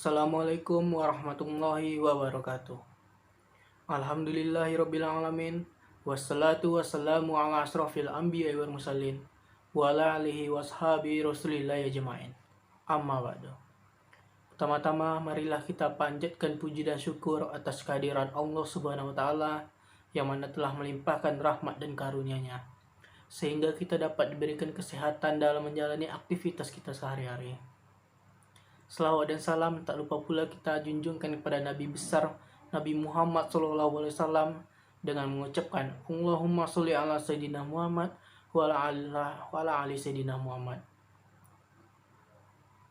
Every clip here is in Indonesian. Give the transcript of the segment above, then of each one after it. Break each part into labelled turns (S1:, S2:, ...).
S1: Assalamualaikum warahmatullahi wabarakatuh. Alhamdulillahirabbil alamin. Wassalatu wassalamu ala asrofil anbiya'i wal mursalin wa ala alihi washabi rasulillah ajmain. Amma ba'du. Pertama-tama marilah kita panjatkan puji dan syukur atas kehadiran Allah Subhanahu wa taala yang mana telah melimpahkan rahmat dan karunia-Nya sehingga kita dapat diberikan kesehatan dalam menjalani aktivitas kita sehari-hari. Selawat dan salam tak lupa pula kita junjungkan kepada Nabi besar Nabi Muhammad SAW dengan mengucapkan Allahumma sholli ala Sayyidina Muhammad wa ala ali Sayyidina Muhammad.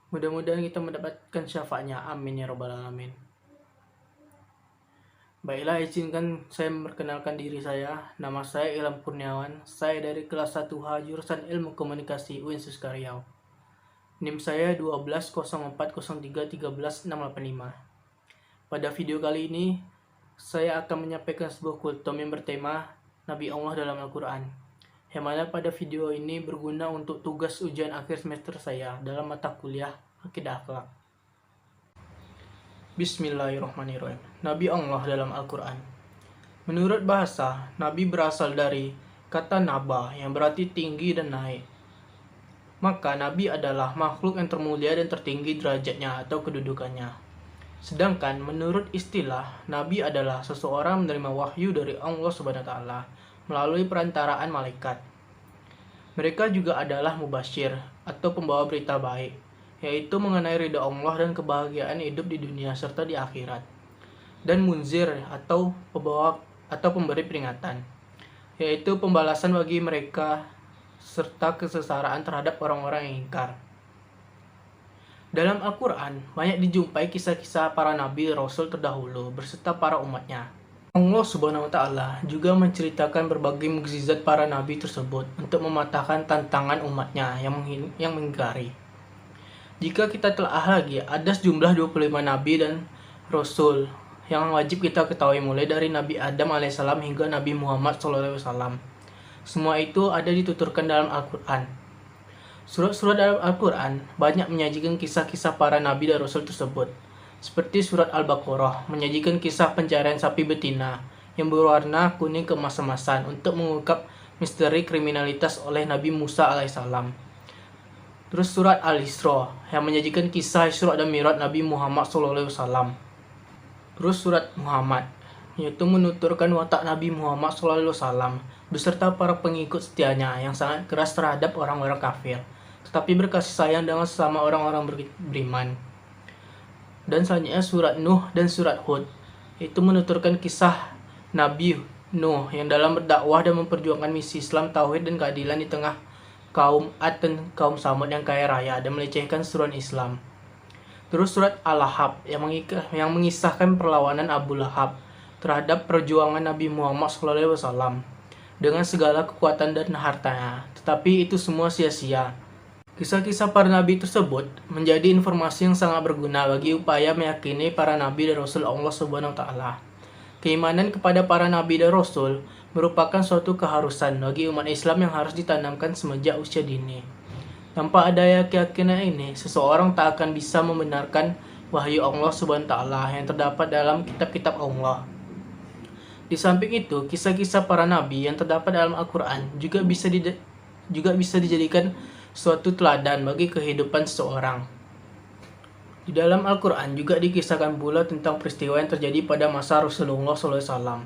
S1: Mudah-mudahan kita mendapatkan syafaatnya, amin ya rabbal alamin. Baiklah, izinkan saya memperkenalkan diri saya. Nama saya Ilham Kurniawan. Saya dari kelas 1H jurusan Ilmu Komunikasi UIN Suska Riau. NIM saya 120403138685. Pada video kali ini, saya akan menyampaikan sebuah kultum yang bertema Nabi Allah dalam Al-Quran. Yang mana pada video ini berguna untuk tugas ujian akhir semester saya dalam mata kuliah Akidah Akhlak. Bismillahirrahmanirrahim. Nabi Allah dalam Al-Quran. Menurut bahasa, Nabi berasal dari kata naba yang berarti tinggi dan naik. Maka Nabi adalah makhluk yang termulia dan tertinggi derajatnya atau kedudukannya. Sedangkan menurut istilah, Nabi adalah seseorang menerima wahyu dari Allah Subhanahu wa taala melalui perantaraan malaikat. Mereka juga adalah mubasyir atau pembawa berita baik, yaitu mengenai ridha Allah dan kebahagiaan hidup di dunia serta di akhirat. Dan munzir atau pemberi peringatan, yaitu pembalasan bagi mereka serta kesesaraan terhadap orang-orang yang ingkar. Dalam Al-Quran, banyak dijumpai kisah-kisah para nabi rasul terdahulu berserta para umatnya. Allah Subhanahu wa taala juga menceritakan berbagai mukjizat para nabi tersebut untuk mematahkan tantangan umatnya yang mengingkari. Jika kita telah lagi, ada sejumlah 25 nabi dan rasul yang wajib kita ketahui mulai dari Nabi Adam alaihissalam hingga Nabi Muhammad SAW. Semua itu ada dituturkan dalam Al-Quran. Surat-surat dalam Al-Quran banyak menyajikan kisah-kisah para nabi dan rasul tersebut. Seperti surat Al-Baqarah menyajikan kisah pencarian sapi betina yang berwarna kuning keemas-emasan untuk mengungkap misteri kriminalitas oleh Nabi Musa alaihissalam. Terus surat Al-Isra yang menyajikan kisah Isra dan Mi'raj Nabi Muhammad SAW. Terus surat Muhammad yaitu menuturkan watak Nabi Muhammad SAW beserta para pengikut setianya yang sangat keras terhadap orang-orang kafir, tetapi berkasih sayang dengan sesama orang-orang beriman. Dan selanjutnya surat Nuh dan surat Hud, itu menuturkan kisah Nabi Nuh yang dalam berdakwah dan memperjuangkan misi Islam, tauhid dan keadilan di tengah kaum Ad dan kaum Samud yang kaya raya dan melecehkan seruan Islam. Terus surat Al-Lahab yang mengisahkan perlawanan Abu Lahab terhadap perjuangan Nabi Muhammad SAW dengan segala kekuatan dan hartanya, tetapi itu semua sia-sia. Kisah-kisah para nabi tersebut menjadi informasi yang sangat berguna bagi upaya meyakini para nabi dan rasul Allah Subhanahu wa taala. Keimanan kepada para nabi dan rasul merupakan suatu keharusan bagi umat Islam yang harus ditanamkan semenjak usia dini. Tanpa ada keyakinan ini, seseorang tak akan bisa membenarkan wahyu Allah Subhanahu wa taala yang terdapat dalam kitab-kitab Allah. Di samping itu, kisah-kisah para nabi yang terdapat dalam Al-Quran juga bisa dijadikan suatu teladan bagi kehidupan seseorang. Di dalam Al-Quran juga dikisahkan pula tentang peristiwa yang terjadi pada masa Rasulullah SAW.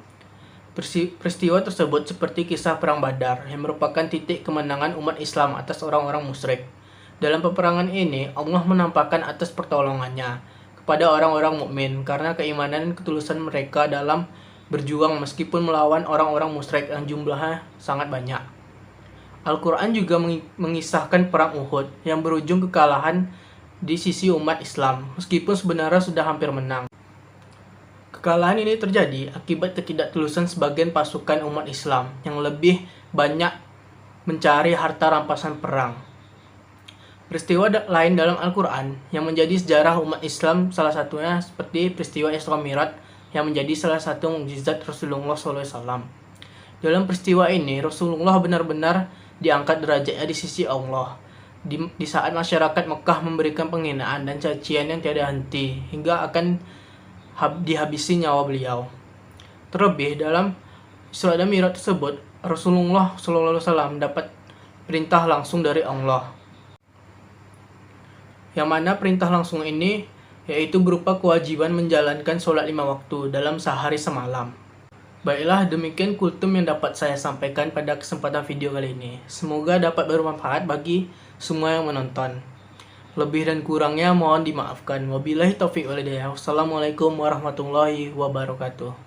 S1: Peristiwa tersebut seperti kisah Perang Badar yang merupakan titik kemenangan umat Islam atas orang-orang musyrik. Dalam peperangan ini, Allah menampakkan atas pertolongannya kepada orang-orang mukmin karena keimanan dan ketulusan mereka dalam berjuang meskipun melawan orang-orang musyrik yang jumlahnya sangat banyak. Al-Quran juga mengisahkan perang Uhud yang berujung kekalahan di sisi umat Islam meskipun sebenarnya sudah hampir menang. Kekalahan ini terjadi akibat ketidaktulusan sebagian pasukan umat Islam yang lebih banyak mencari harta rampasan perang. Peristiwa lain dalam Al-Quran yang menjadi sejarah umat Islam salah satunya seperti peristiwa Isra Mi'raj yang menjadi salah satu mukjizat Rasulullah SAW. Dalam peristiwa ini, Rasulullah benar-benar diangkat derajatnya di sisi Allah. di saat masyarakat Mekah memberikan penghinaan dan cacian yang tiada henti hingga akan dihabisi nyawa beliau. Terlebih dalam Isra dan Mi'raj tersebut, Rasulullah SAW dapat perintah langsung dari Allah. Yang mana perintah langsung ini yaitu berupa kewajiban menjalankan sholat 5 waktu dalam sehari semalam. Baiklah, demikian kultum yang dapat saya sampaikan pada kesempatan video kali ini. Semoga dapat bermanfaat bagi semua yang menonton. Lebih dan kurangnya mohon dimaafkan. Wabillahi taufiq wal hidayah. Wassalamualaikum warahmatullahi wabarakatuh.